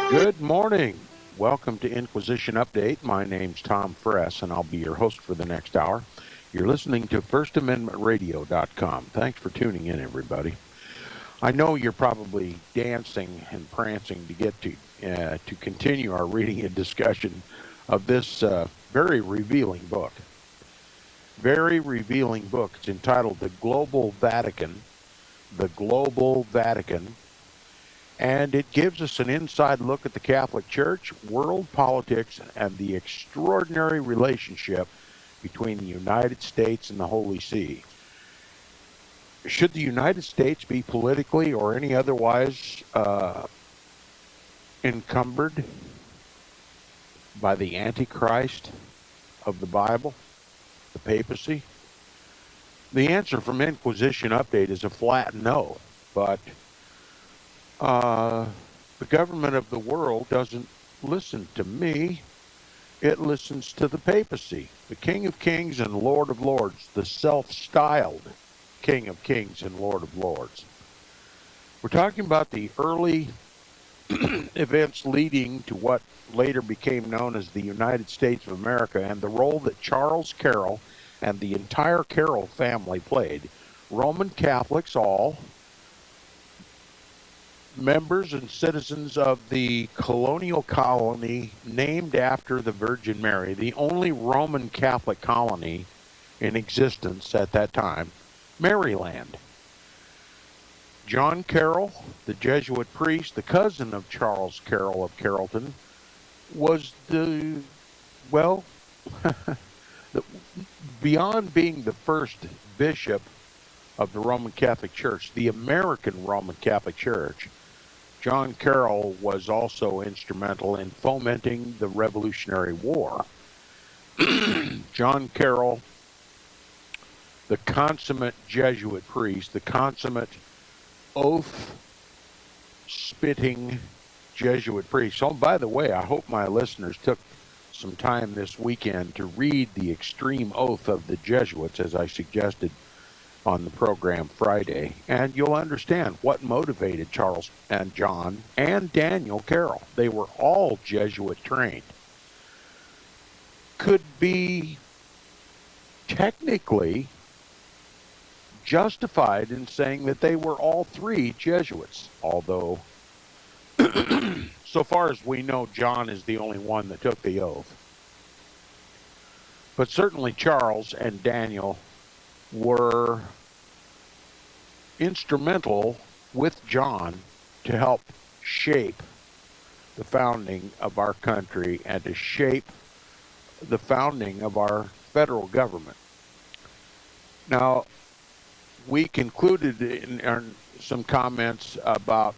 Good morning. Welcome to Inquisition Update. My name's Tom Fress, and I'll be your host for the next hour. You're listening to FirstAmendmentRadio.com. Thanks for tuning in, everybody. I know you're probably dancing and prancing to get to continue our reading and discussion of this very revealing book. Very revealing book. It's entitled The Global Vatican. The Global Vatican. And it gives us an inside look at the Catholic Church, world politics, and the extraordinary relationship between the United States and the Holy See. Should the United States be politically or any otherwise encumbered by the Antichrist of the Bible, the papacy? The answer from Inquisition Update is a flat no, but the government of the world doesn't listen to me. It listens to the papacy, the King of Kings and Lord of Lords, the self-styled King of Kings and Lord of Lords. We're talking about the early events leading to what later became known as the United States of America and the role that Charles Carroll and the entire Carroll family played. Roman Catholics all, members and citizens of the colonial colony named after the Virgin Mary, the only Roman Catholic colony in existence at that time, Maryland. John Carroll, the Jesuit priest, the cousin of Charles Carroll of Carrollton, was beyond being the first bishop of the Roman Catholic Church, the American Roman Catholic Church, John Carroll was also instrumental in fomenting the Revolutionary War. John Carroll, the consummate Jesuit priest, the consummate oath-spitting Jesuit priest. Oh, by the way, I hope my listeners took some time this weekend to read the extreme oath of the Jesuits, as I suggested on the program Friday, and you'll understand what motivated Charles and John and Daniel Carroll. They were all Jesuit trained. Could be technically justified in saying that they were all three Jesuits, although so far as we know, John is the only one that took the oath. But certainly Charles and Daniel were instrumental with John to help shape the founding of our country and to shape the founding of our federal government. Now, we concluded in some comments about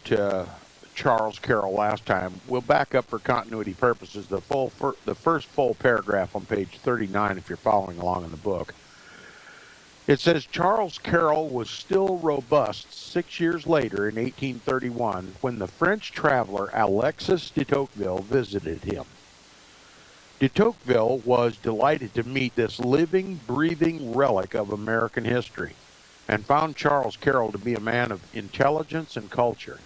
Charles Carroll last time. We'll back up for continuity purposes. The first full paragraph on page 39, if you're following along in the book. It says, Charles Carroll was still robust 6 years later in 1831 when the French traveler Alexis de Tocqueville visited him. De Tocqueville was delighted to meet this living, breathing relic of American history and found Charles Carroll to be a man of intelligence and culture.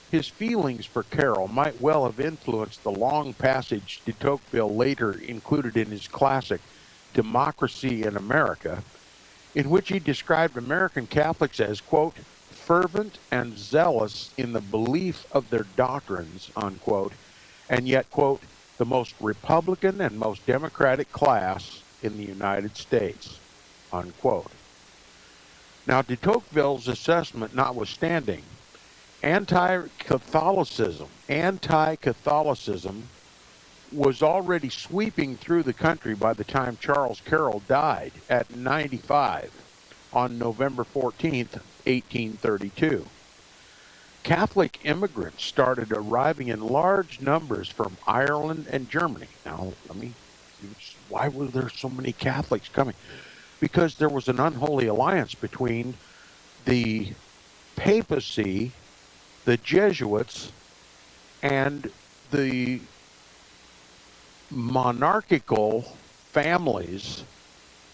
His feelings for Carroll might well have influenced the long passage de Tocqueville later included in his classic Democracy in America, in which he described American Catholics as, quote, fervent and zealous in the belief of their doctrines, unquote, and yet, quote, the most Republican and most democratic class in the United States, unquote. Now, de Tocqueville's assessment notwithstanding, anti-Catholicism was already sweeping through the country by the time Charles Carroll died at 95 on November 14th, 1832. Catholic immigrants started arriving in large numbers from Ireland and Germany. Now, why were there so many Catholics coming? Because there was an unholy alliance between the papacy, the Jesuits, and the monarchical families,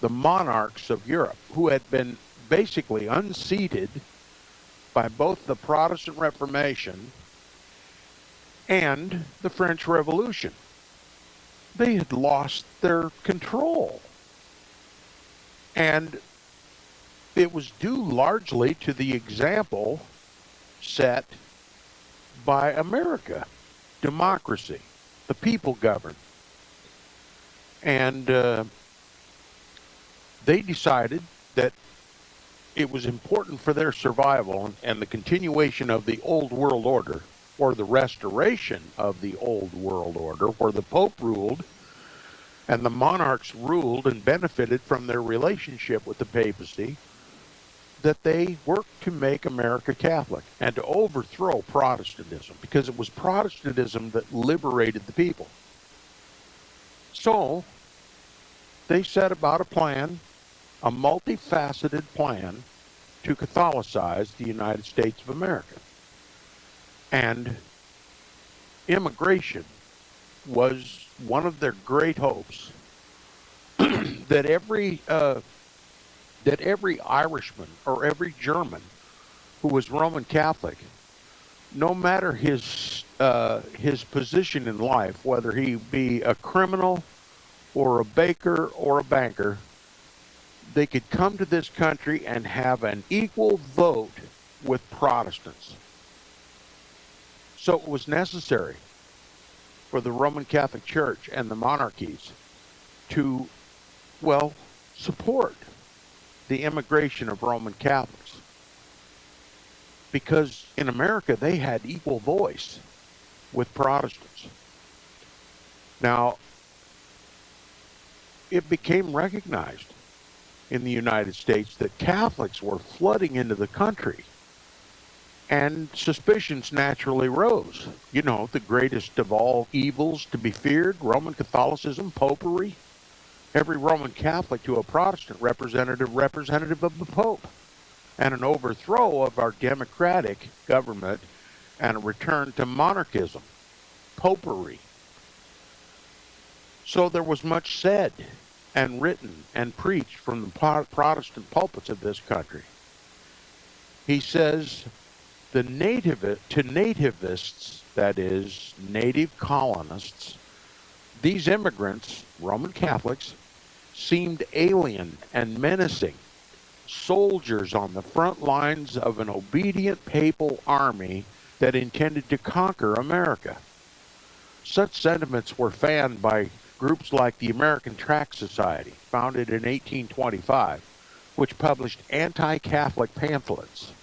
the monarchs of Europe, who had been basically unseated by both the Protestant Reformation and the French Revolution. They had lost their control. And it was due largely to the example set by America. Democracy. The people govern. And they decided that it was important for their survival and the continuation of the old world order, or the restoration of the old world order, where the Pope ruled and the monarchs ruled and benefited from their relationship with the papacy, that they worked to make America Catholic and to overthrow Protestantism, because it was Protestantism that liberated the people. So they set about a plan, a multifaceted plan, to Catholicize the United States of America. And immigration was one of their great hopes. that every Irishman or every German who was Roman Catholic, no matter his position in life, whether he be a criminal or a baker or a banker, they could come to this country and have an equal vote with Protestants. So it was necessary for the Roman Catholic Church and the monarchies to, well, support the immigration of Roman Catholics. Because in America, they had equal voice with Protestants. Now, it became recognized in the United States that Catholics were flooding into the country, and suspicions naturally rose. You know, the greatest of all evils to be feared, Roman Catholicism, popery. Every Roman Catholic to a Protestant representative of the Pope, and an overthrow of our democratic government and a return to monarchism, popery. So there was much said and written and preached from the Protestant pulpits of this country. He says, to nativists, that is, native colonists, these immigrants, Roman Catholics, seemed alien and menacing, soldiers on the front lines of an obedient papal army that intended to conquer America. Such sentiments were fanned by groups like the American Tract Society, founded in 1825, which published anti-Catholic pamphlets.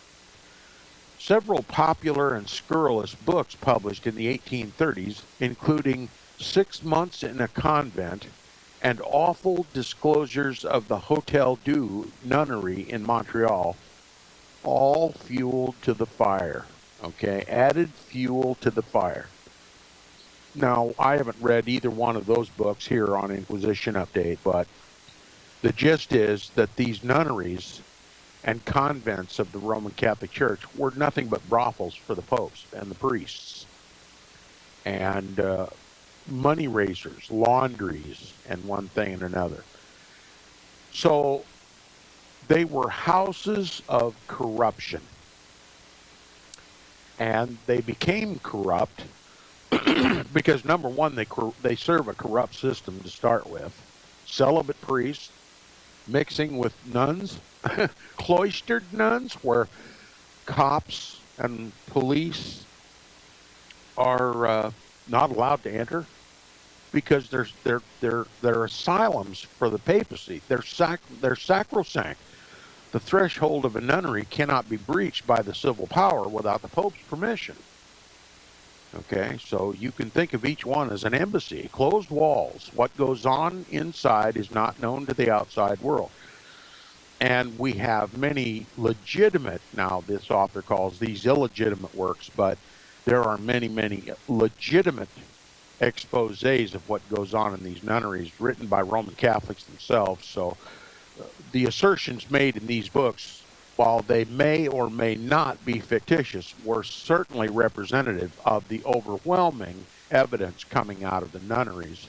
Several popular and scurrilous books published in the 1830s, including 6 Months in a Convent and Awful Disclosures of the Hotel Dieu Nunnery in Montreal, all fueled to the fire, okay? Added fuel to the fire. Now, I haven't read either one of those books here on Inquisition Update, but the gist is that these nunneries and convents of the Roman Catholic Church were nothing but brothels for the popes and the priests, and money raisers, laundries, and one thing and another. So they were houses of corruption, and they became corrupt because, number one, they serve a corrupt system to start with. Celibate priests mixing with nuns, cloistered nuns, where cops and police are not allowed to enter because they're asylums for the papacy. They're sacrosanct. The threshold of a nunnery cannot be breached by the civil power without the Pope's permission. Okay, so you can think of each one as an embassy, closed walls. What goes on inside is not known to the outside world. And we have many legitimate, now this author calls these illegitimate works, but there are many, many legitimate exposés of what goes on in these nunneries written by Roman Catholics themselves. So the assertions made in these books, while they may or may not be fictitious, were certainly representative of the overwhelming evidence coming out of the nunneries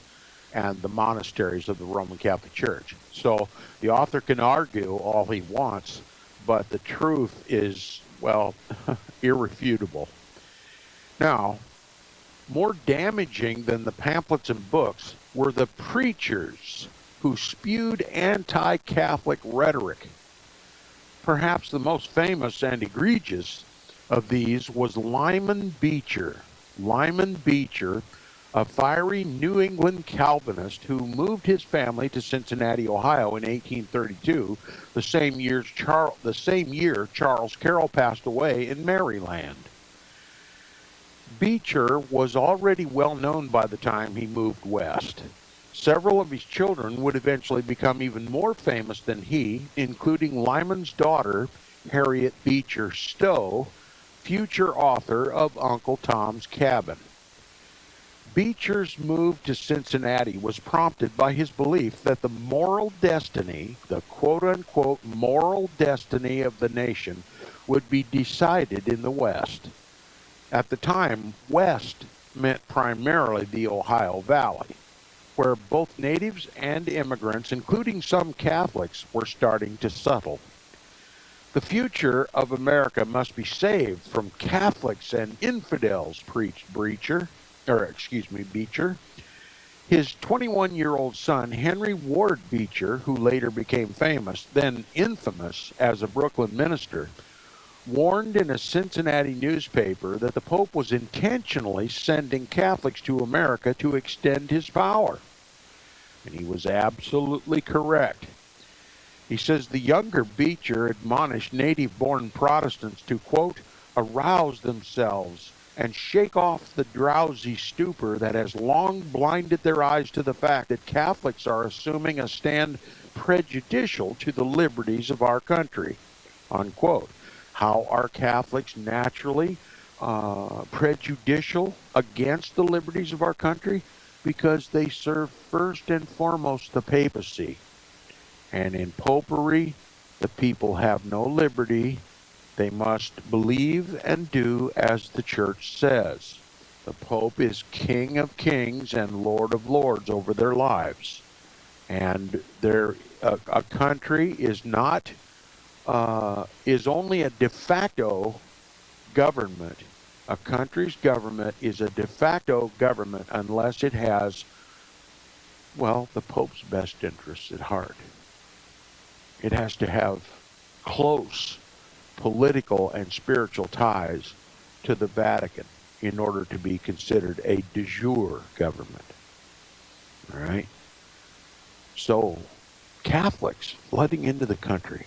and the monasteries of the Roman Catholic Church. So the author can argue all he wants, but the truth is, well, irrefutable. Now, more damaging than the pamphlets and books were the preachers who spewed anti-Catholic rhetoric. Perhaps the most famous and egregious of these was Lyman Beecher. Lyman Beecher, a fiery New England Calvinist who moved his family to Cincinnati, Ohio in 1832, the same year Charles Carroll passed away in Maryland. Beecher was already well known by the time he moved west. Several of his children would eventually become even more famous than he, including Lyman's daughter, Harriet Beecher Stowe, future author of Uncle Tom's Cabin. Beecher's move to Cincinnati was prompted by his belief that the moral destiny, the quote-unquote moral destiny of the nation, would be decided in the West. At the time, West meant primarily the Ohio Valley, where both natives and immigrants, including some Catholics, were starting to settle. The future of America must be saved from Catholics and infidels, preached Beecher. His 21-year-old son, Henry Ward Beecher, who later became famous, then infamous as a Brooklyn minister, warned in a Cincinnati newspaper that the Pope was intentionally sending Catholics to America to extend his power. And he was absolutely correct. He says the younger Beecher admonished native-born Protestants to, quote, arouse themselves and shake off the drowsy stupor that has long blinded their eyes to the fact that Catholics are assuming a stand prejudicial to the liberties of our country, unquote. How are Catholics naturally prejudicial against the liberties of our country? Because they serve first and foremost the papacy. And in popery, the people have no liberty. They must believe and do as the church says. The Pope is King of Kings and Lord of Lords over their lives. And a country is not is only a de facto government. A country's government is a de facto government unless it has, well, the Pope's best interests at heart. It has to have close political and spiritual ties to the Vatican in order to be considered a de jure government. All right? So, Catholics flooding into the country,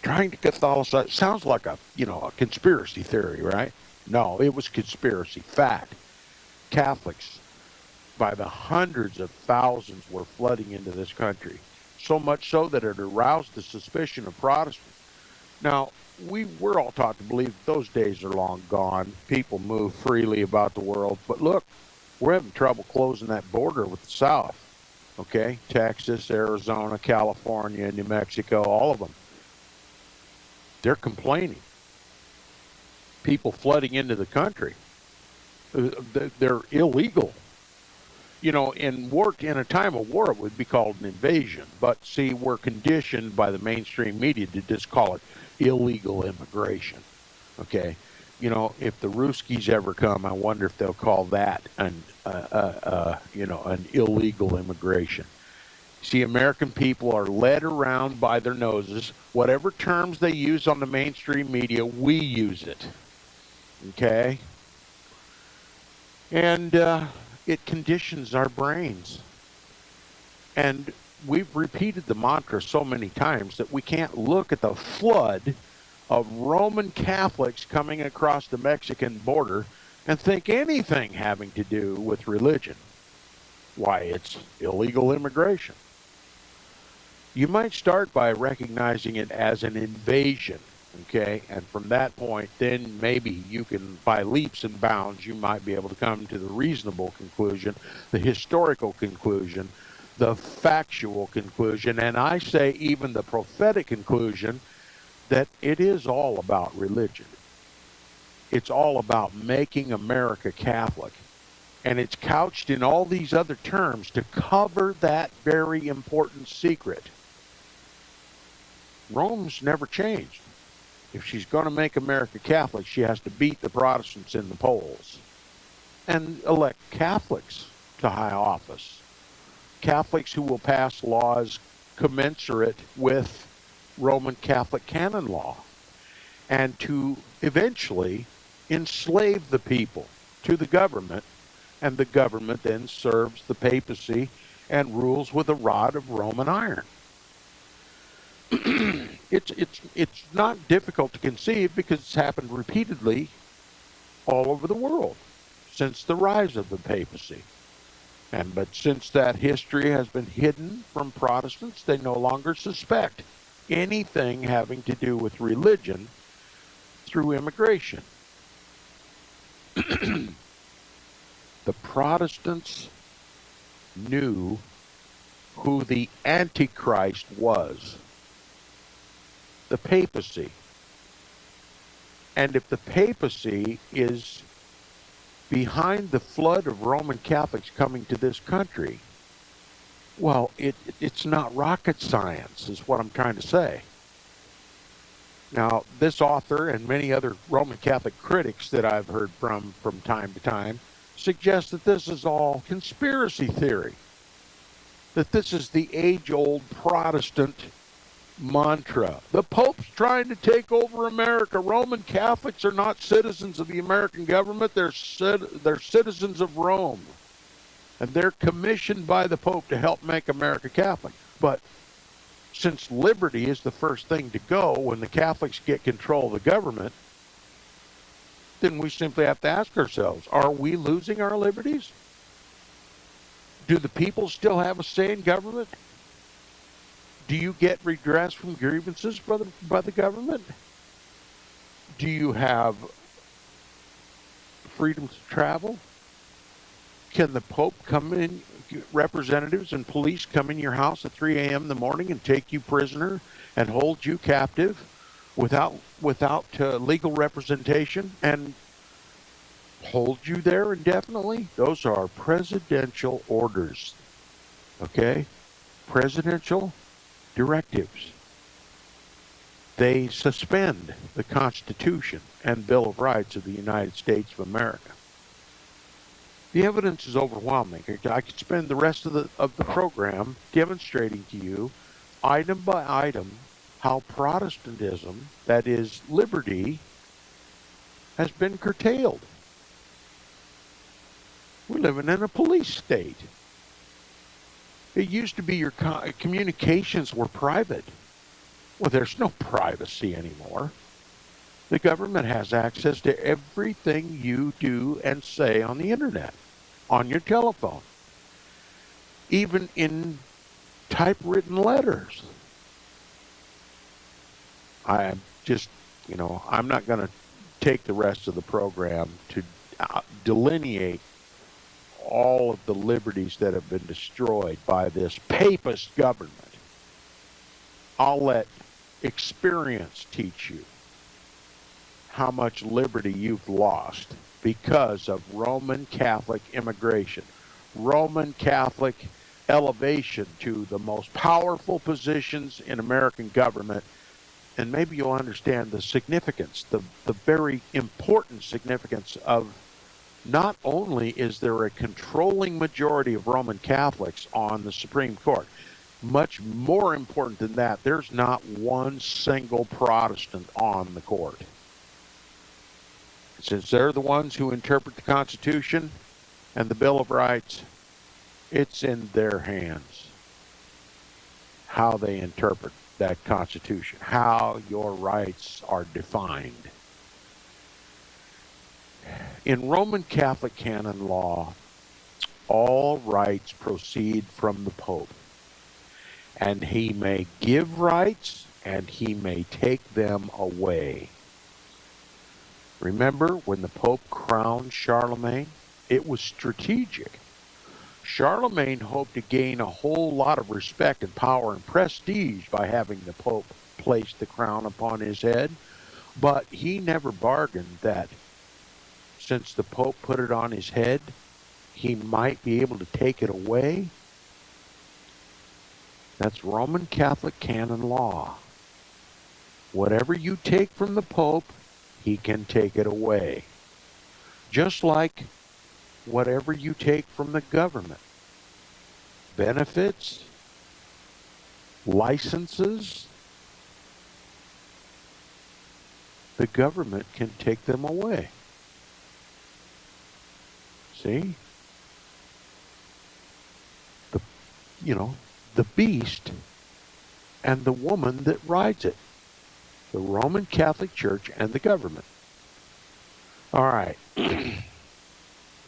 trying to Catholicize, sounds like a conspiracy theory, right? No, it was conspiracy. Fact. Catholics, by the hundreds of thousands, were flooding into this country. So much so that it aroused the suspicion of Protestants. Now, we're all taught to believe that those days are long gone. People move freely about the world. But look, we're having trouble closing that border with the South. Okay? Texas, Arizona, California, New Mexico, all of them. They're complaining. People flooding into the country. They're illegal. In a time of war, it would be called an invasion. But see, we're conditioned by the mainstream media to just call it illegal immigration. Okay, if the Ruskies ever come, I wonder if they'll call that an illegal immigration. See, American people are led around by their noses. Whatever terms they use on the mainstream media, we use it. Okay, and it conditions our brains. And we've repeated the mantra so many times that we can't look at the flood of Roman Catholics coming across the Mexican border and think anything having to do with religion. Why, it's illegal immigration. You might start by recognizing it as an invasion, okay? And from that point, then maybe you can, by leaps and bounds, you might be able to come to the reasonable conclusion, the historical conclusion, the factual conclusion, and I say even the prophetic conclusion that it is all about religion. It's all about making America Catholic. And it's couched in all these other terms to cover that very important secret. Rome's never changed. If she's going to make America Catholic, she has to beat the Protestants in the polls and elect Catholics to high office. Catholics who will pass laws commensurate with Roman Catholic canon law, and to eventually enslave the people to the government, and the government then serves the papacy and rules with a rod of Roman iron. It's not difficult to conceive because it's happened repeatedly all over the world since the rise of the papacy. But since that history has been hidden from Protestants, they no longer suspect anything having to do with religion through immigration. The Protestants knew who the Antichrist was, the papacy. And if the papacy is behind the flood of Roman Catholics coming to this country, well, it's not rocket science, is what I'm trying to say. Now, this author and many other Roman Catholic critics that I've heard from time to time suggest that this is all conspiracy theory, that this is the age-old Protestant mantra. The Pope's trying to take over America. Roman Catholics are not citizens of the American government. They're citizens of Rome. And they're commissioned by the Pope to help make America Catholic. But since liberty is the first thing to go when the Catholics get control of the government, then we simply have to ask ourselves, are we losing our liberties? Do the people still have a say in government? Do you get redress from grievances by the government? Do you have freedom to travel? Can the Pope come in, representatives and police come in your house at 3 a.m. in the morning and take you prisoner and hold you captive without legal representation and hold you there indefinitely? Those are presidential orders, okay? Presidential directives. They suspend the Constitution and Bill of Rights of the United States of America. The evidence is overwhelming. I could spend the rest of the program demonstrating to you, item by item, how Protestantism, that is liberty, has been curtailed. We're living in a police state. It used to be your communications were private. Well, there's no privacy anymore. The government has access to everything you do and say on the internet, on your telephone, even in typewritten letters. I just, I'm not going to take the rest of the program to delineate all of the liberties that have been destroyed by this papist government. I'll let experience teach you how much liberty you've lost because of Roman Catholic immigration, Roman Catholic elevation to the most powerful positions in American government. And maybe you'll understand the significance, the very important significance of not only is there a controlling majority of Roman Catholics on the Supreme Court, much more important than that, there's not one single Protestant on the court. Since they're the ones who interpret the Constitution and the Bill of Rights, it's in their hands how they interpret that Constitution, how your rights are defined. In Roman Catholic canon law, all rights proceed from the Pope. and he may give rights, and he may take them away. Remember when the Pope crowned Charlemagne? It was strategic. Charlemagne hoped to gain a whole lot of respect and power and prestige by having the Pope place the crown upon his head, but he never bargained that since the Pope put it on his head, he might be able to take it away. That's Roman Catholic canon law. Whatever you take from the Pope, he can take it away. Just like whatever you take from the government. Benefits, licenses, the government can take them away. See? The beast and the woman that rides it. The Roman Catholic Church and the government. All right.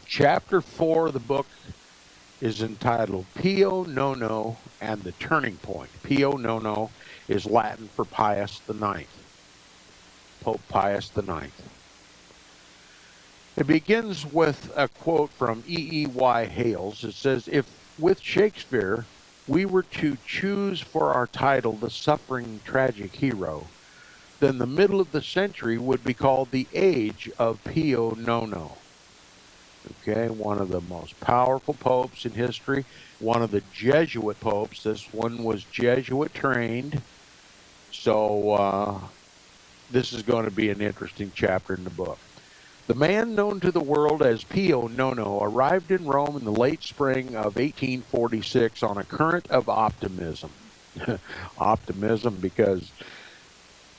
Chapter 4 of the book is entitled Pio Nono and the Turning Point. Pio Nono is Latin for Pius IX. Pope Pius IX. It begins with a quote from E.E.Y. Hales. It says, if with Shakespeare we were to choose for our title the suffering tragic hero, then the middle of the century would be called the age of Pio Nono. Okay, one of the most powerful popes in history, one of the Jesuit popes. This one was Jesuit trained. So this is going to be an interesting chapter in the book. The man known to the world as Pio Nono arrived in Rome in the late spring of 1846 on a current of optimism. Optimism because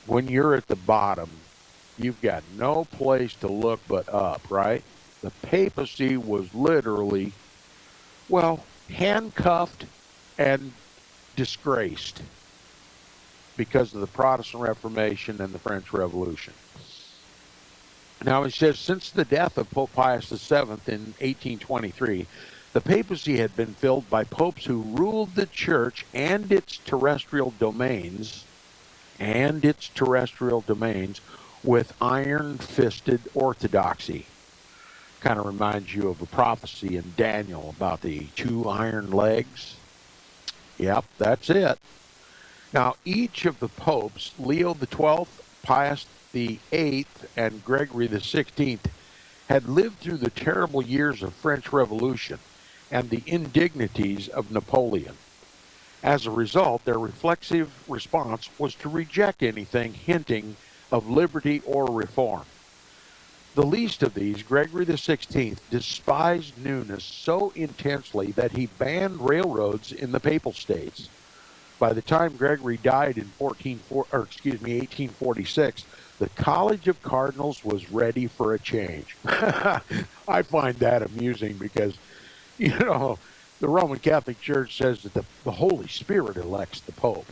when you're at the bottom, you've got no place to look but up, right? The papacy was literally, handcuffed and disgraced because of the Protestant Reformation and the French Revolution. Now, he says, since the death of Pope Pius VII in 1823, the papacy had been filled by popes who ruled the church and its terrestrial domains, with iron-fisted orthodoxy. Kind of reminds you of a prophecy in Daniel about the 2 iron legs. Yep, that's it. Now, each of the popes, Leo XII, Pius VIII, and Gregory XVI, had lived through the terrible years of French Revolution and the indignities of Napoleon. As a result, their reflexive response was to reject anything hinting of liberty or reform. The least of these, Gregory XVI, despised newness so intensely that he banned railroads in the Papal States. By the time Gregory died in 1846, the College of Cardinals was ready for a change. I find that amusing because, the Roman Catholic Church says that the Holy Spirit elects the Pope.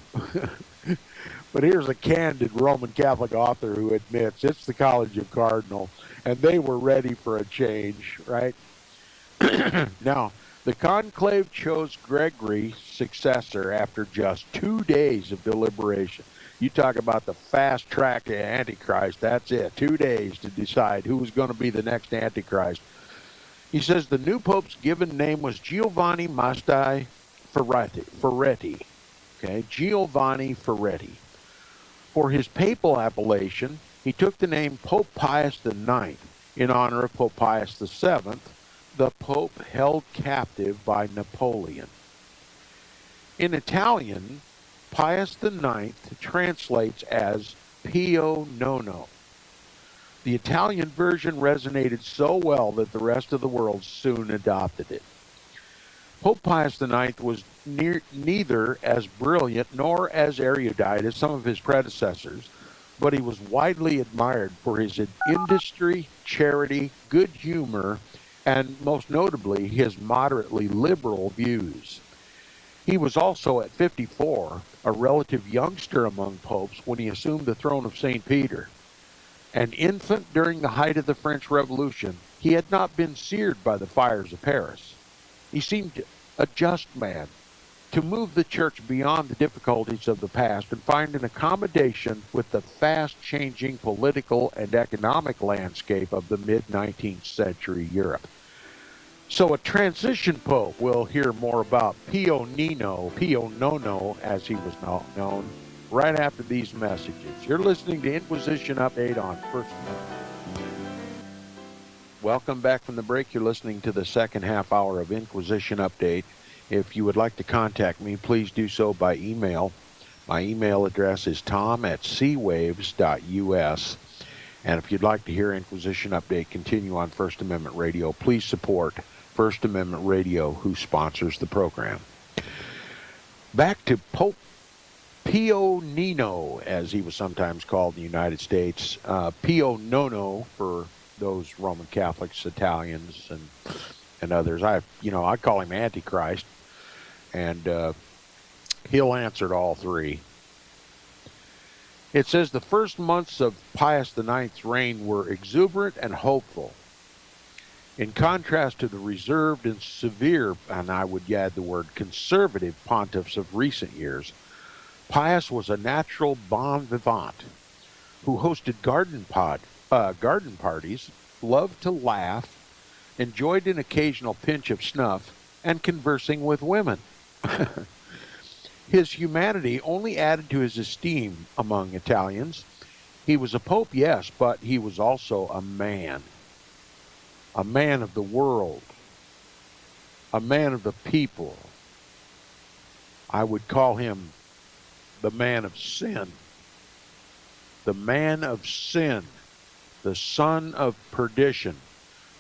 But here's a candid Roman Catholic author who admits it's the College of Cardinals, and they were ready for a change, right? Now, the conclave chose Gregory's successor after just 2 days of deliberation. You talk about the fast track to Antichrist, that's it. 2 days to decide who was going to be the next Antichrist. He says the new pope's given name was Giovanni Battista Ferretti. Okay, Giovanni Ferretti. For his papal appellation, he took the name Pope Pius IX in honor of Pope Pius VII, the Pope held captive by Napoleon. In Italian, Pius IX translates as Pio Nono. The Italian version resonated so well that the rest of the world soon adopted it. Pope Pius IX was neither as brilliant nor as erudite as some of his predecessors, but he was widely admired for his industry, charity, good humor, and most notably his moderately liberal views. He was also, at 54, a relative youngster among popes when he assumed the throne of St. Peter. An infant during the height of the French Revolution, he had not been seared by the fires of Paris. He seemed a just man, to move the church beyond the difficulties of the past and find an accommodation with the fast-changing political and economic landscape of the mid-19th century Europe. So a transition pope, we'll hear more about Pio Nono, as he was known, right after these messages. You're listening to Inquisition Update on First Amendment. Welcome back from the break. You're listening to the second half hour of Inquisition Update. If you would like to contact me, please do so by email. My email address is tom@seawaves.us. And if you'd like to hear Inquisition Update continue on First Amendment Radio, please support First Amendment Radio, who sponsors the program. Back to Pope Pio Nino, as he was sometimes called in the United States. Pio Nono for those Roman Catholics, Italians, and others. I call him Antichrist, and he'll answer to all three. It says the first months of Pius IX's reign were exuberant and hopeful. In contrast to the reserved and severe, and I would add the word conservative, pontiffs of recent years, Pius was a natural bon vivant who hosted garden parties, loved to laugh, enjoyed an occasional pinch of snuff, and conversing with women. His humanity only added to his esteem among Italians. He was a pope, yes, but he was also a man of the world, a man of the people. I would call him the man of sin, the man of sin, the son of perdition,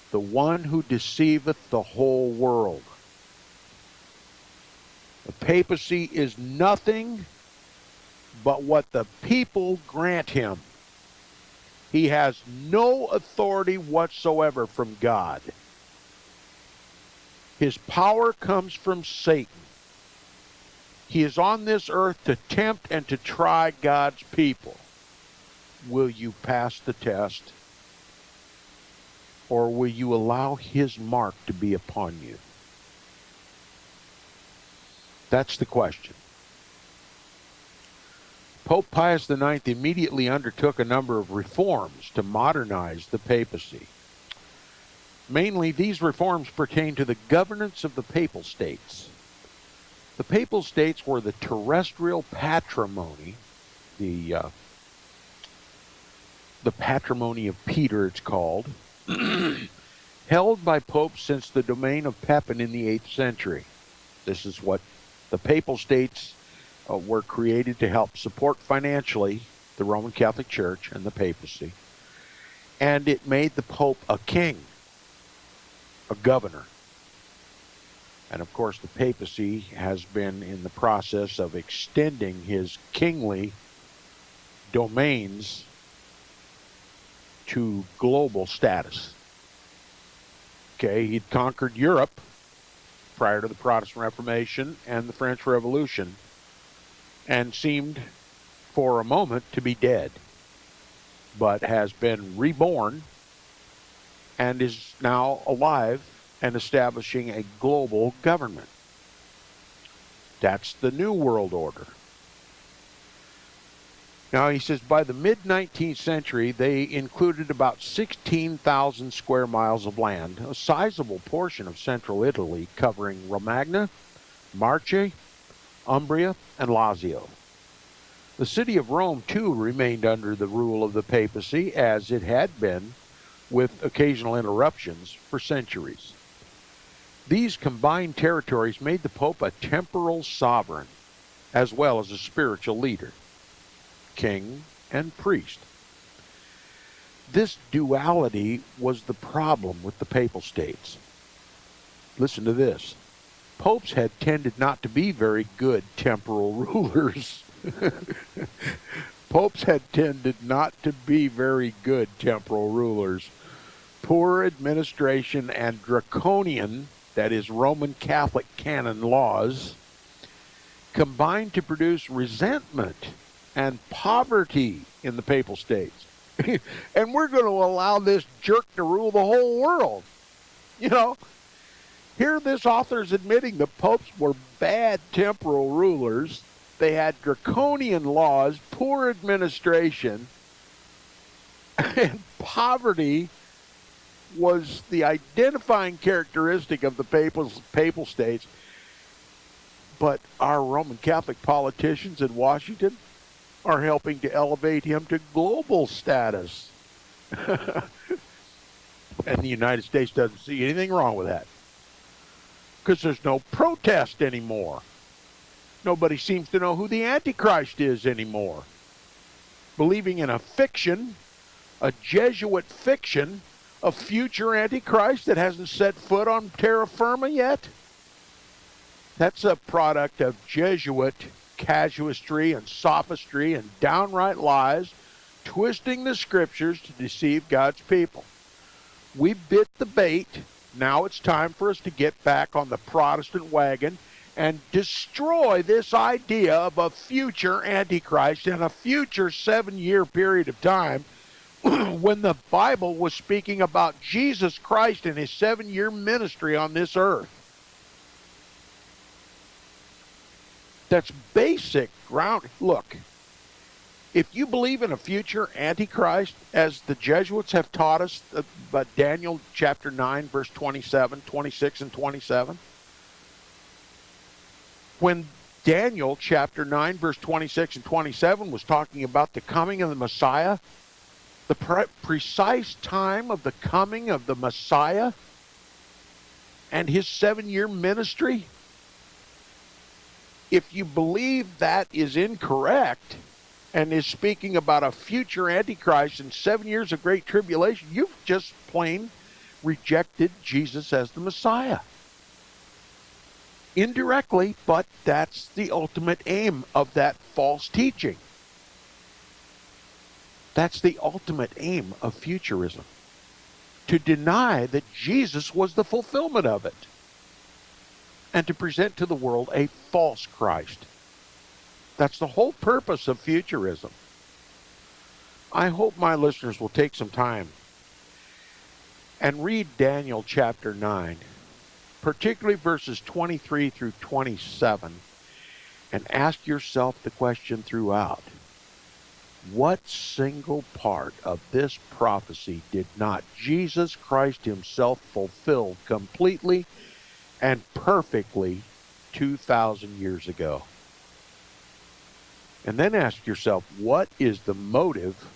the one who deceiveth the whole world. The papacy is nothing but what the people grant him. He has no authority whatsoever from God. His power comes from Satan. He is on this earth to tempt and to try God's people. Will you pass the test? Or will you allow his mark to be upon you? That's the question. Pope Pius IX immediately undertook a number of reforms to modernize the papacy. Mainly, these reforms pertain to the governance of the papal states. The papal states were the terrestrial patrimony, the patrimony of Peter, it's called, held by popes since the domain of Pepin in the 8th century. This is what the papal states were created to help support financially the Roman Catholic Church and the papacy. And it made the Pope a king, a governor. And of course, the papacy has been in the process of extending his kingly domains to global status. Okay, he'd conquered Europe prior to the Protestant Reformation and the French Revolution, and seemed for a moment to be dead, but has been reborn and is now alive and establishing a global government. That's the New World Order. Now, he says by the mid-19th century, they included about 16,000 square miles of land, a sizable portion of central Italy, covering Romagna, Marche, Umbria, and Lazio. The city of Rome, too, remained under the rule of the papacy, as it had been, with occasional interruptions, for centuries. These combined territories made the Pope a temporal sovereign, as well as a spiritual leader, king and priest. This duality was the problem with the papal states. Listen to this. Popes had tended not to be very good temporal rulers. Popes had tended not to be very good temporal rulers. Poor administration and draconian, that is Roman Catholic canon laws, combined to produce resentment and poverty in the papal states. And we're going to allow this jerk to rule the whole world. You know, Here this author is admitting the popes were bad temporal rulers. They had draconian laws, poor administration, and poverty was the identifying characteristic of the papal states. But our Roman Catholic politicians in Washington are helping to elevate him to global status. And the United States doesn't see anything wrong with that, because there's no protest anymore. Nobody seems to know who the Antichrist is anymore. Believing in a fiction, a Jesuit fiction, a future Antichrist that hasn't set foot on terra firma yet. That's a product of Jesuit casuistry and sophistry and downright lies, twisting the scriptures to deceive God's people. We bit the bait. Now it's time for us to get back on the Protestant wagon and destroy this idea of a future Antichrist in a future 7-year period of time, when the Bible was speaking about Jesus Christ and his 7-year ministry on this earth. That's basic ground. Look, if you believe in a future Antichrist, as the Jesuits have taught us, about Daniel chapter 9, verse 27, 26, and 27, when Daniel chapter 9, verse 26 and 27 was talking about the coming of the Messiah, the precise time of the coming of the Messiah and his 7-year ministry, if you believe that is incorrect and is speaking about a future Antichrist and 7 years of great tribulation, you've just plain rejected Jesus as the Messiah. Indirectly, but that's the ultimate aim of that false teaching. That's the ultimate aim of futurism. To deny that Jesus was the fulfillment of it. And to present to the world a false Christ. That's the whole purpose of futurism. I hope my listeners will take some time and read Daniel chapter 9, particularly verses 23 through 27, and ask yourself the question throughout: what single part of this prophecy did not Jesus Christ himself fulfill completely and perfectly 2,000 years ago? And then ask yourself, what is the motive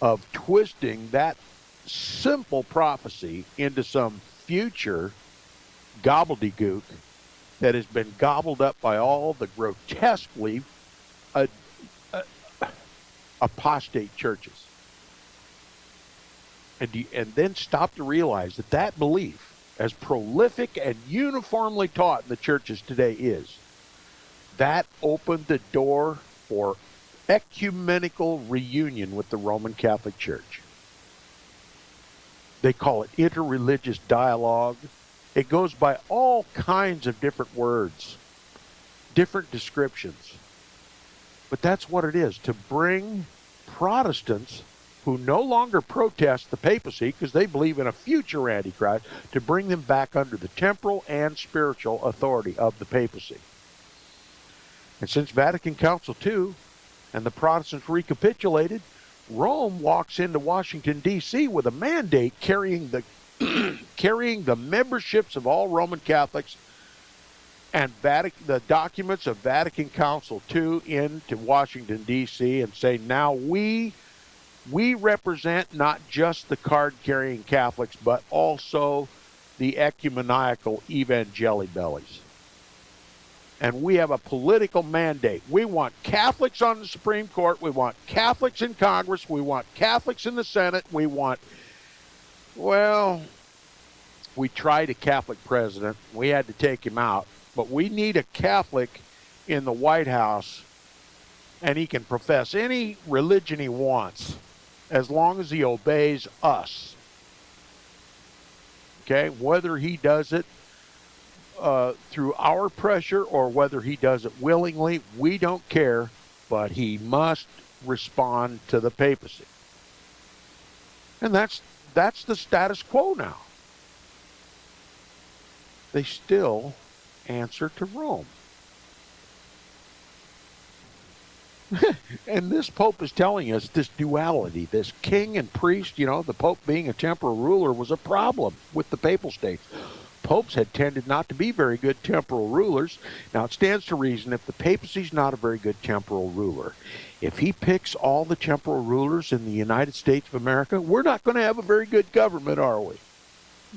of twisting that simple prophecy into some future gobbledygook that has been gobbled up by all the grotesquely apostate churches? And then stop to realize that that belief, as prolific and uniformly taught in the churches today is, that opened the door for ecumenical reunion with the Roman Catholic Church. They call it interreligious dialogue. It goes by all kinds of different words, different descriptions. But that's what it is, to bring Protestants who no longer protest the papacy because they believe in a future Antichrist, to bring them back under the temporal and spiritual authority of the papacy. And since Vatican Council II and the Protestants recapitulated, Rome walks into Washington, D.C. with a mandate carrying the memberships of all Roman Catholics and the documents of Vatican Council II into Washington, D.C. and say, now we represent not just the card-carrying Catholics, but also the ecumenical evangelibellies. And we have a political mandate. We want Catholics on the Supreme Court. We want Catholics in Congress. We want Catholics in the Senate. We tried a Catholic president. We had to take him out. But we need a Catholic in the White House, and he can profess any religion he wants as long as he obeys us. Okay? Whether he does it through our pressure or whether he does it willingly, we don't care, but he must respond to the papacy. And that's the status quo now. they still answer to Rome. And this Pope is telling us this duality, this king and priest, you know, the Pope being a temporal ruler was a problem with the papal states. Popes had tended not to be very good temporal rulers. Now, it stands to reason if the papacy's not a very good temporal ruler, if he picks all the temporal rulers in the United States of America, we're not going to have a very good government, are we?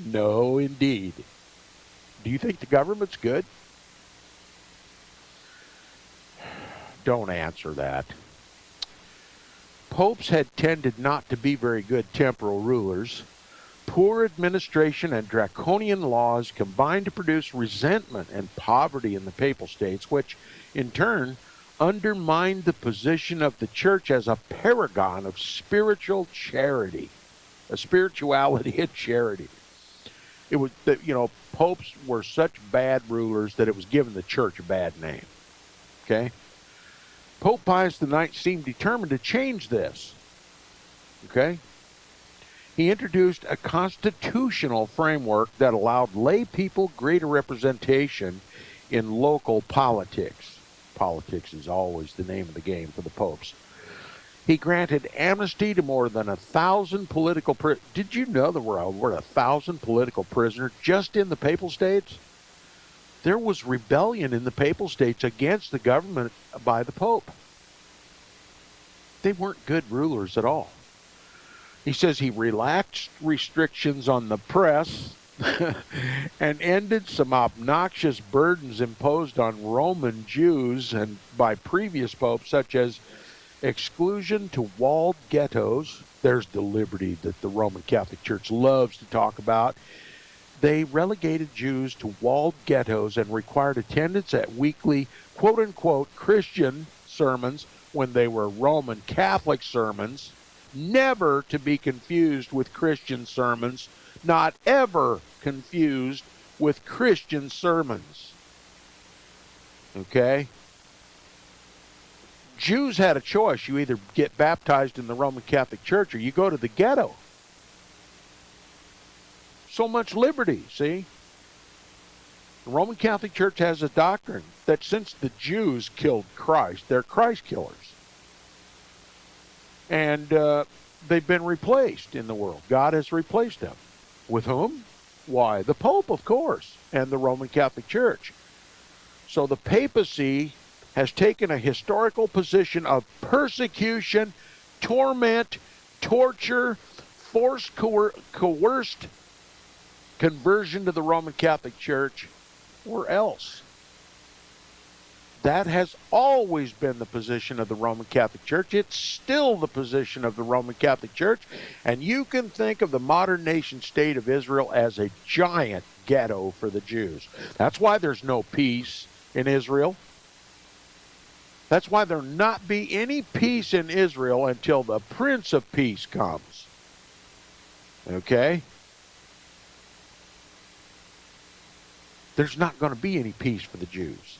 No, indeed. Do you think the government's good? Don't answer that. Popes had tended not to be very good temporal rulers. Poor administration and draconian laws combined to produce resentment and poverty in the papal states, which in turn undermined the position of the church as a paragon of spiritual charity, a spirituality and charity. It was that, you know, popes were such bad rulers that it was giving the church a bad name. Okay? Pope Pius IX seemed determined to change this. Okay? He introduced a constitutional framework that allowed lay people greater representation in local politics. Politics is always the name of the game for the popes. He granted amnesty to more than 1,000 political prisoners. Did you know there were over 1,000 political prisoners just in the papal states? There was rebellion in the papal states against the government by the Pope. They weren't good rulers at all. He says he relaxed restrictions on the press and ended some obnoxious burdens imposed on Roman Jews and by previous popes, such as exclusion to walled ghettos. There's the liberty that the Roman Catholic Church loves to talk about. They relegated Jews to walled ghettos and required attendance at weekly, quote-unquote, Christian sermons when they were Roman Catholic sermons, never to be confused with Christian sermons, not ever confused with Christian sermons. Okay? Jews had a choice. You either get baptized in the Roman Catholic Church or you go to the ghetto. So much liberty, see? The Roman Catholic Church has a doctrine that since the Jews killed Christ, they're Christ killers. And they've been replaced in the world. God has replaced them. With whom? Why, the Pope, of course, and the Roman Catholic Church. So the papacy has taken a historical position of persecution, torment, torture, forced, coerced conversion to the Roman Catholic Church, or else. That has always been the position of the Roman Catholic Church. It's still the position of the Roman Catholic Church. And you can think of the modern nation state of Israel as a giant ghetto for the Jews. That's why there's no peace in Israel. That's why there'll not be any peace in Israel until the Prince of Peace comes. Okay? There's not going to be any peace for the Jews.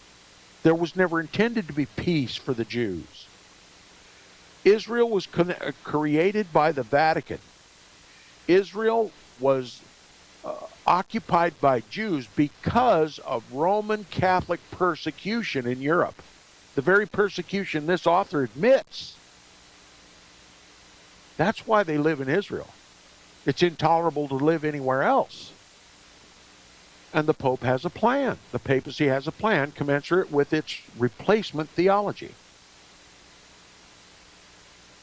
There was never intended to be peace for the Jews. Israel was created by the Vatican. Israel was occupied by Jews because of Roman Catholic persecution in Europe. The very persecution this author admits. That's why they live in Israel. It's intolerable to live anywhere else. And the Pope has a plan. The papacy has a plan commensurate with its replacement theology.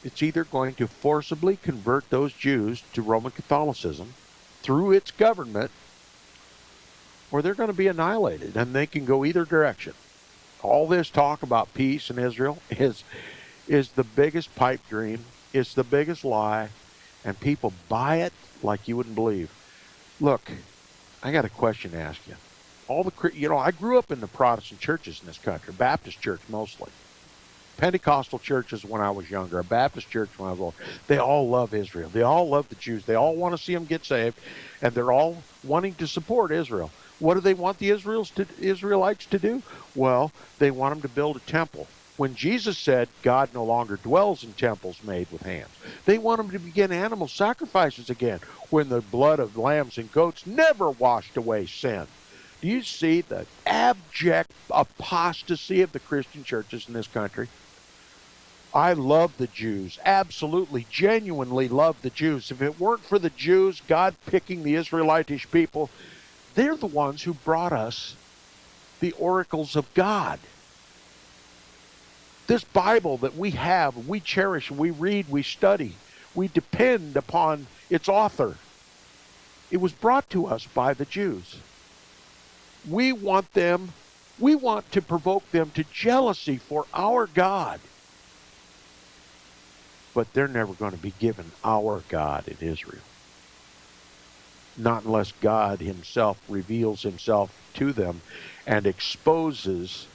It's either going to forcibly convert those Jews to Roman Catholicism through its government, or they're going to be annihilated, and they can go either direction. All this talk about peace in Israel is the biggest pipe dream. It's the biggest lie, and people buy it like you wouldn't believe. Look, I got a question to ask you. I grew up in the Protestant churches in this country, Baptist church mostly. Pentecostal churches when I was younger, a Baptist church when I was older. They all love Israel. They all love the Jews. They all want to see them get saved, and they're all wanting to support Israel. What do they want the Israelites to do? Well, they want them to build a temple. When Jesus said God no longer dwells in temples made with hands, they want them to begin animal sacrifices again when the blood of lambs and goats never washed away sin. Do you see the abject apostasy of the Christian churches in this country? I love the Jews, absolutely, genuinely love the Jews. If it weren't for the Jews, God picking the Israelitish people, they're the ones who brought us the oracles of God. This Bible that we have, we cherish, we read, we study, we depend upon its author. It was brought to us by the Jews. We want to provoke them to jealousy for our God. But they're never going to be given our God in Israel. Not unless God himself reveals himself to them and exposes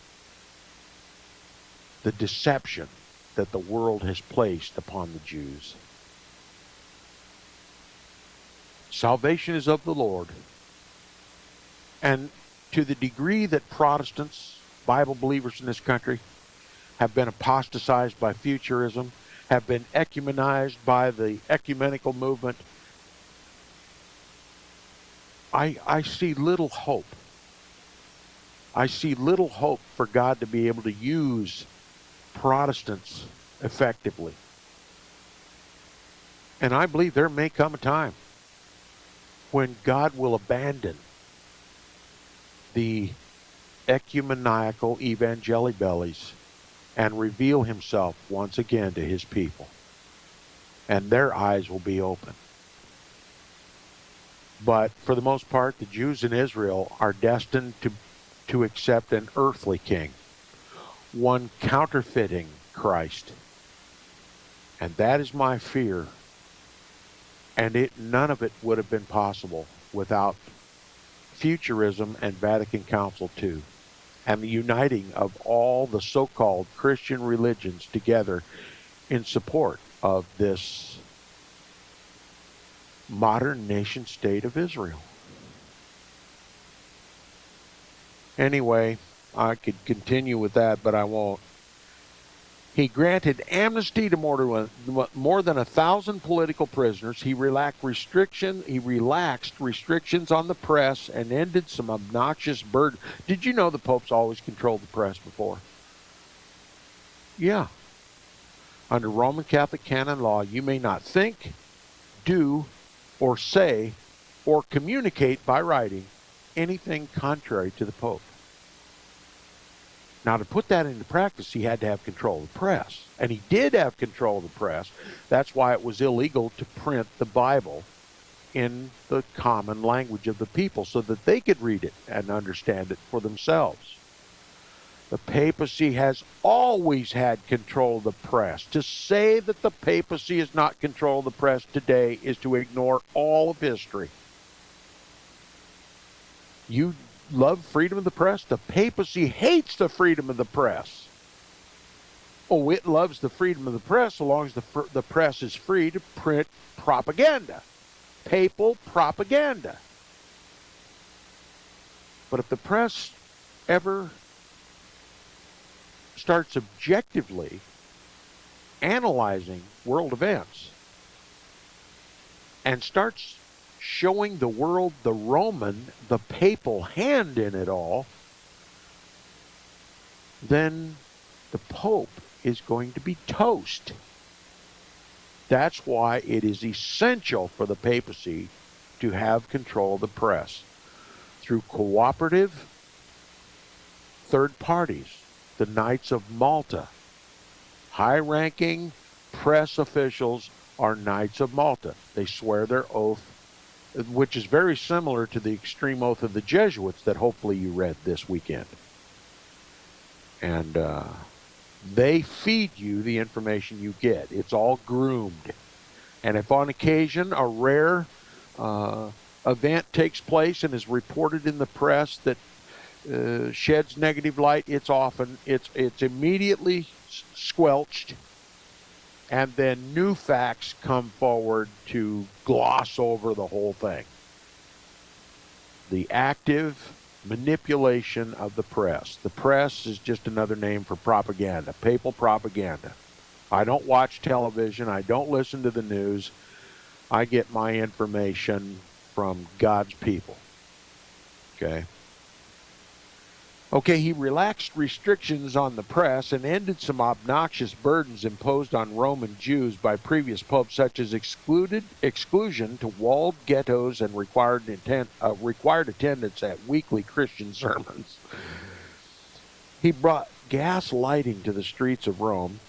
the deception that the world has placed upon the Jews. Salvation is of the Lord. And to the degree that Protestants, Bible believers in this country, have been apostatized by futurism, have been ecumenized by the ecumenical movement, I see little hope. I see little hope for God to be able to use Protestants effectively. And I believe there may come a time when God will abandon the ecumenical evangelibellies and reveal himself once again to his people. And their eyes will be open. But for the most part, the Jews in Israel are destined to accept an earthly king, one counterfeiting Christ. And that is my fear. And none of it would have been possible without futurism and Vatican Council II, and the uniting of all the so-called Christian religions together in support of this modern nation state of Israel. Anyway, I could continue with that, but I won't. He granted amnesty to more than 1,000 political prisoners. He relaxed restrictions on the press and ended some obnoxious burdens. Did you know the popes always controlled the press before? Yeah. Under Roman Catholic canon law, you may not think, do, or say, or communicate by writing anything contrary to the Pope. Now, to put that into practice, he had to have control of the press. And he did have control of the press. That's why it was illegal to print the Bible in the common language of the people so that they could read it and understand it for themselves. The papacy has always had control of the press. To say that the papacy is not control of the press today is to ignore all of history. You love freedom of the press? The papacy hates the freedom of the press. Oh, it loves the freedom of the press so long as the press is free to print propaganda. Papal propaganda. But if the press ever starts objectively analyzing world events and starts showing the world the Roman, the papal hand in it all, then the Pope is going to be toast. That's why it is essential for the papacy to have control of the press through cooperative third parties. The Knights of Malta. High-ranking press officials are Knights of Malta. They swear their oath, which is very similar to the extreme oath of the Jesuits that hopefully you read this weekend. And they feed you the information you get. It's all groomed. And if on occasion a rare event takes place and is reported in the press that sheds negative light, it's immediately squelched, and then new facts come forward to gloss over the whole thing. The active manipulation of the press. The press is just another name for propaganda, papal propaganda. I don't watch television. I don't listen to the news. I get my information from God's people. Okay? Okay, he relaxed restrictions on the press and ended some obnoxious burdens imposed on Roman Jews by previous popes, such as exclusion to walled ghettos and required attendance at weekly Christian sermons. He brought gas lighting to the streets of Rome,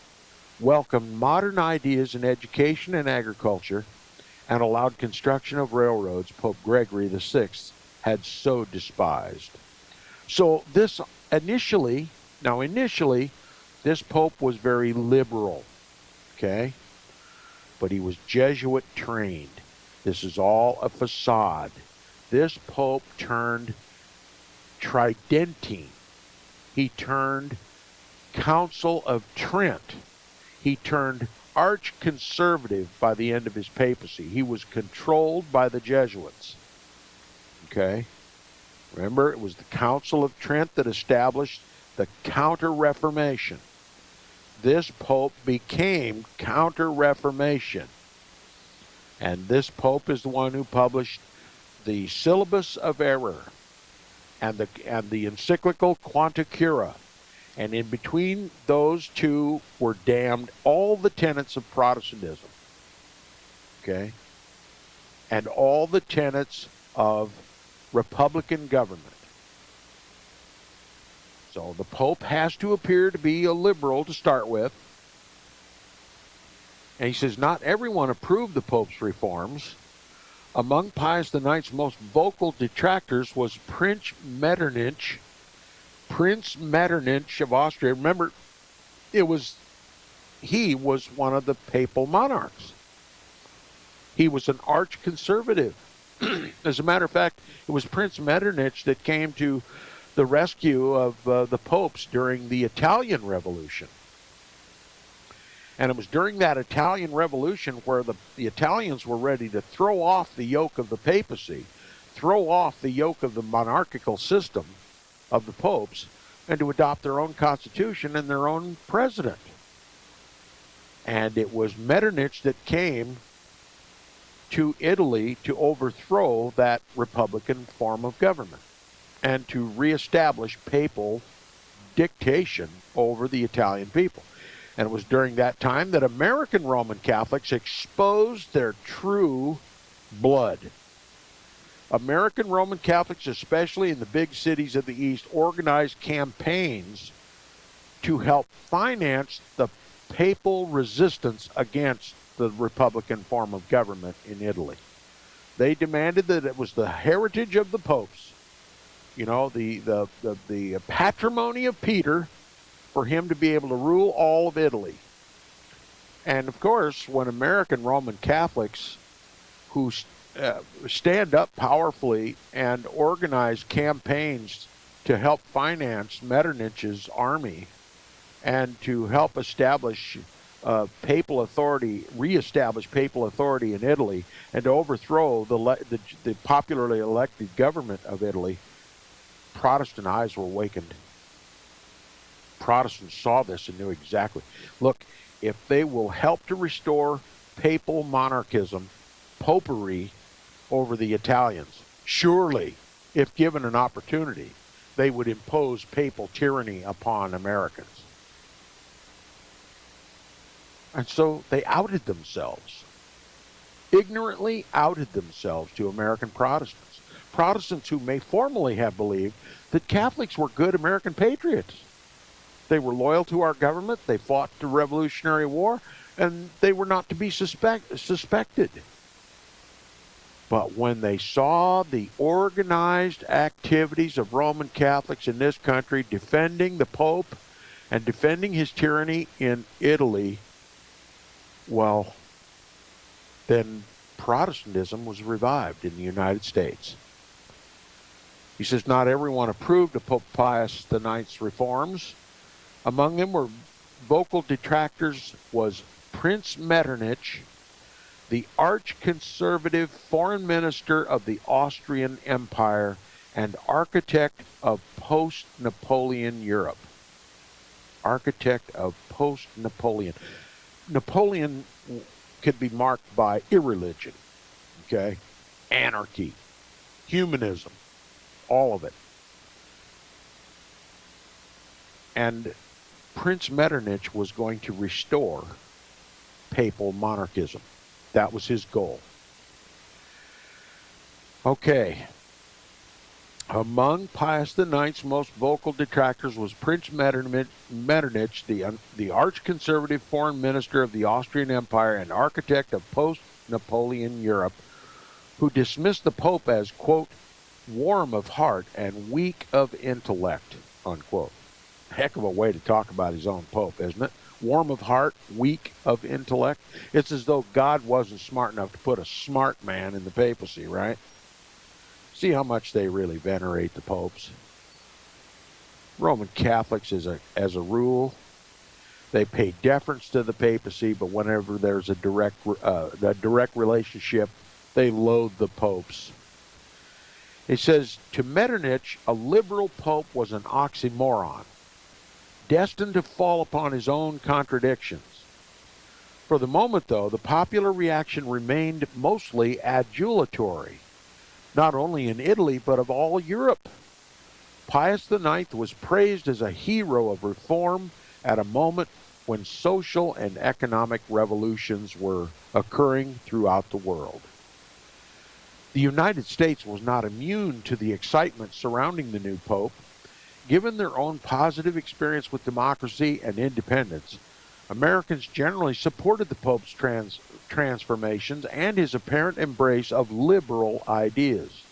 welcomed modern ideas in education and agriculture, and allowed construction of railroads Pope Gregory VI had so despised. So this initially, this pope was very liberal, okay? But he was Jesuit trained. This is all a facade. This pope turned Tridentine. He turned Council of Trent. He turned arch-conservative by the end of his papacy. He was controlled by the Jesuits, okay? Remember, it was the Council of Trent that established the Counter-Reformation. This pope became Counter-Reformation. And this pope is the one who published the Syllabus of Error and the encyclical Quanta Cura. And in between those two were damned all the tenets of Protestantism. Okay? And all the tenets of Republican government. So the Pope has to appear to be a liberal to start with. And he says not everyone approved the Pope's reforms. Among Pius IX's most vocal detractors was Prince Metternich of Austria. Remember, he was one of the papal monarchs. He was an arch-conservative. As a matter of fact, it was Prince Metternich that came to the rescue of the popes during the Italian Revolution. And it was during that Italian Revolution where the Italians were ready to throw off the yoke of the papacy, throw off the yoke of the monarchical system of the popes, and to adopt their own constitution and their own president. And it was Metternich that came to Italy to overthrow that republican form of government and to reestablish papal dictation over the Italian people. And it was during that time that American Roman Catholics exposed their true blood. American Roman Catholics, especially in the big cities of the East, organized campaigns to help finance the papal resistance against the republican form of government in Italy. They demanded that it was the heritage of the popes, you know, the patrimony of Peter, for him to be able to rule all of Italy. And of course, when American Roman Catholics who stand up powerfully and organize campaigns to help finance Metternich's army and to help establish papal authority, reestablish papal authority in Italy, and to overthrow the popularly elected government of Italy, Protestant eyes were awakened. Protestants saw this and knew exactly. Look, if they will help to restore papal monarchism, popery over the Italians, surely, if given an opportunity, they would impose papal tyranny upon Americans. And so they outed themselves, ignorantly outed themselves to American Protestants. Protestants who may formally have believed that Catholics were good American patriots. They were loyal to our government, they fought the Revolutionary War, and they were not to be suspected. But when they saw the organized activities of Roman Catholics in this country defending the Pope and defending his tyranny in Italy, well, then Protestantism was revived in the United States. He says not everyone approved of Pope Pius IX's reforms. Among them were vocal detractors was Prince Metternich, the arch-conservative foreign minister of the Austrian Empire and architect of post-Napoleon Europe. Architect of post-Napoleon. Napoleon could be marked by irreligion, okay? Anarchy, humanism, all of it. And Prince Metternich was going to restore papal monarchism. That was his goal. Okay. Among Pius IX's most vocal detractors was Prince Metternich, the arch-conservative foreign minister of the Austrian Empire and architect of post-Napoleon Europe, who dismissed the Pope as, quote, warm of heart and weak of intellect, unquote. Heck of a way to talk about his own Pope, isn't it? Warm of heart, weak of intellect. It's as though God wasn't smart enough to put a smart man in the papacy, right? See how much they really venerate the popes. Roman Catholics, as a rule, they pay deference to the papacy, but whenever there's a direct relationship, they loathe the popes. It says, to Metternich, a liberal pope was an oxymoron, destined to fall upon his own contradictions. For the moment, though, the popular reaction remained mostly adulatory, not only in Italy, but of all Europe. Pius IX was praised as a hero of reform at a moment when social and economic revolutions were occurring throughout the world. The United States was not immune to the excitement surrounding the new pope. Given their own positive experience with democracy and independence, Americans generally supported the Pope's transformations and his apparent embrace of liberal ideas.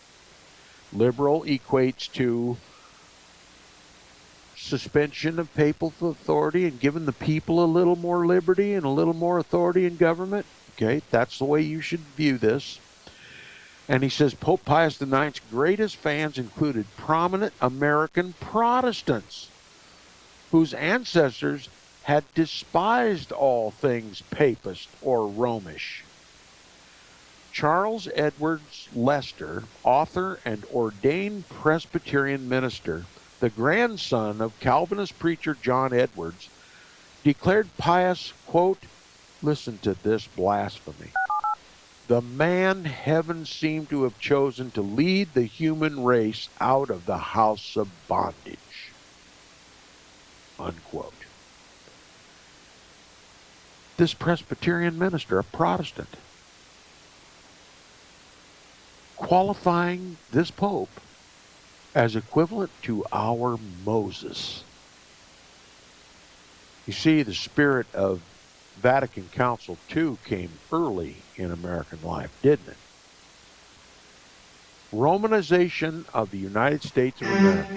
Liberal equates to suspension of papal authority and giving the people a little more liberty and a little more authority in government. Okay, that's the way you should view this. And he says Pope Pius IX's greatest fans included prominent American Protestants whose ancestors had despised all things papist or Romish. Charles Edwards Lester, author and ordained Presbyterian minister, the grandson of Calvinist preacher John Edwards, declared Pius, quote, listen to this blasphemy, the man heaven seemed to have chosen to lead the human race out of the house of bondage, unquote. This Presbyterian minister, a Protestant, qualifying this Pope as equivalent to our Moses. You see, the spirit of Vatican Council II came early in American life, didn't it? Romanization of the United States of America.